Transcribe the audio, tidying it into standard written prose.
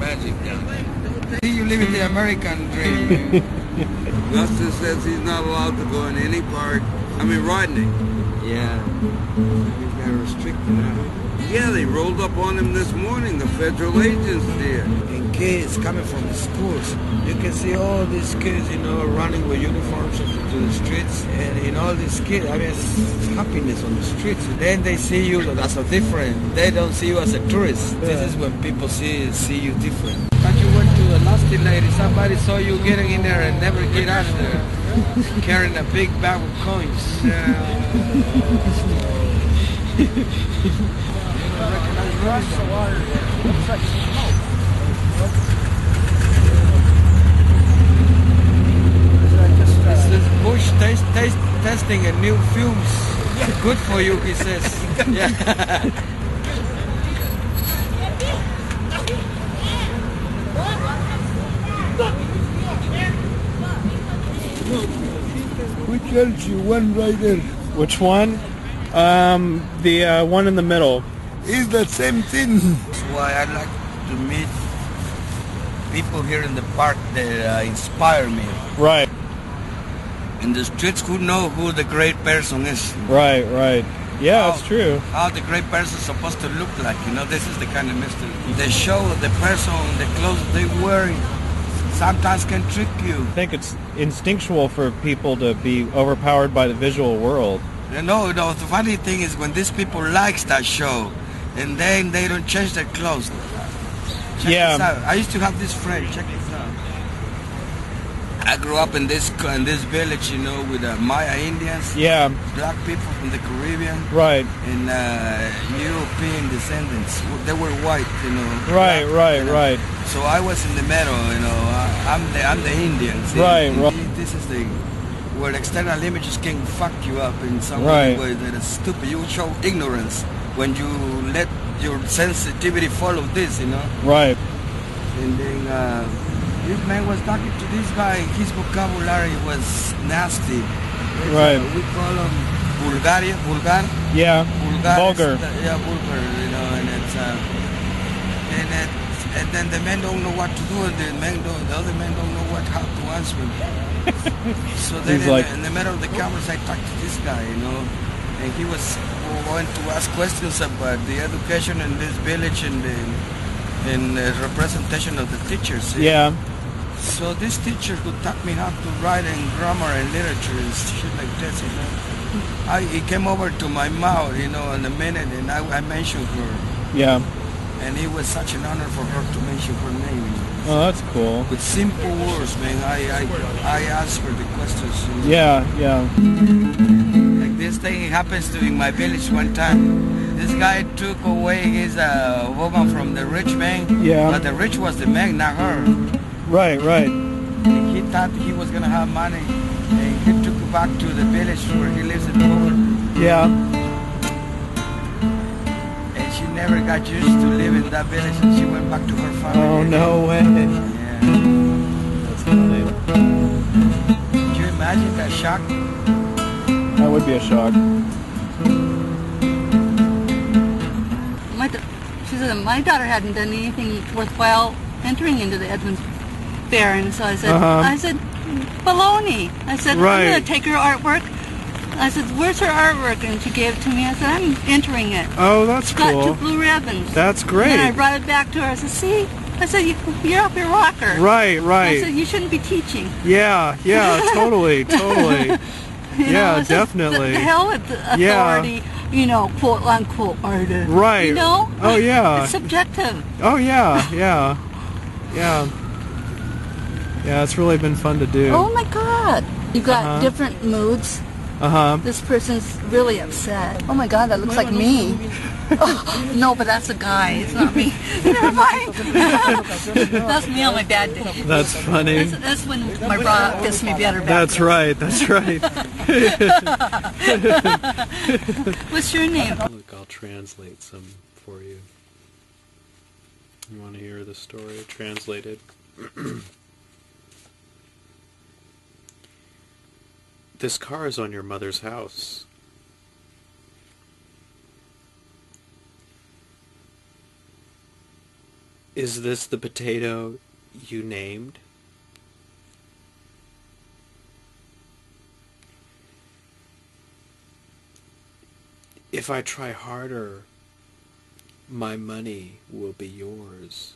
magic down there. See, you living the American dream. Buster says he's not allowed to go in any park. I mean, Rodney. Yeah. He's got restricted now. Yeah, they rolled up on him this morning, the federal agents did. And kids coming from the schools, you can see all these kids, running with uniforms to the streets, and all these kids, I mean, it's happiness on the streets. Then they see you as a different. They don't see you as a tourist. Yeah. This is when people see you different. But you went to a nasty lady. Somebody saw you getting in there and never get out of there, carrying a big bag of coins. This is Bush testing a new fumes. Good for you, he says. Yeah. Which LG? One right there. Which one? The one in the middle. Is the same thing. That's why I like to meet people here in the park that inspire me. Right. In the streets, who know who the great person is. Right. Yeah, that's true. How the great person is supposed to look like, this is the kind of mystery. They show the person, the clothes they wearing, sometimes can trick you. I think it's instinctual for people to be overpowered by the visual world. The funny thing is when these people likes that show, and then they don't change their clothes. Check this out. I used to have this friend. Check this out. I grew up in this village, with Maya Indians. Yeah. Black people from the Caribbean. Right. And European descendants. They were white, Right. So I was in the middle, I'm the Indian. See? Right. This is where external images can fuck you up in some Right. way that is stupid. You show ignorance when you let your sensitivity follow this, Right. And then this man was talking to this guy. His vocabulary was nasty. Right. We call him vulgar. Yeah. Vulgar. Vulgar. Vulgar. And then the men don't know what to do, and the other men don't know how to answer him. So then in the middle of the cameras, I talked to this guy, and he was going to ask questions about the education in this village and the representation of the teachers. Yeah. So this teacher who taught me how to write in grammar and literature and shit like this, he came over to my mouth, in a minute, and I mentioned her. Yeah. And it was such an honor for her to mention her name. Oh, that's cool. With simple words, man, I answered the questions. Yeah. Like this thing happens to in my village one time. This guy took away his woman from the rich man. Yeah. But the rich was the man, not her. Right. And he thought he was gonna have money, and he took her back to the village where he lives in Boulder. Yeah. She never got used to live in that village, and she went back to her family. Oh, no way. Yeah. That's funny. Could you imagine that shock? That would be a shock. She said my daughter hadn't done anything worthwhile entering into the Edmonds Fair, and so I said, baloney. I said, right. I'm going to take her artwork. I said, where's her artwork? And she gave it to me. I said, I'm entering it. Oh, that's Got cool. 2 blue ribbons. That's great. And I brought it back to her. I said, see? I said, you're off your rocker. Right. I said, you shouldn't be teaching. Yeah, totally. Yeah, definitely. The hell with the authority, quote unquote artist. Right. Oh, yeah. It's subjective. Oh, yeah. Yeah, it's really been fun to do. Oh my God. You got different moods. This person's really upset. Oh my God, that looks like me. Oh, no, but that's a guy. It's not me. Never mind. That's me on my bad day. That's funny. That's when my bra gets me better. That's right. What's your name? Look, I'll translate some for you. You want to hear the story translated? This car is on your mother's house. Is this the potato you named? If I try harder, my money will be yours.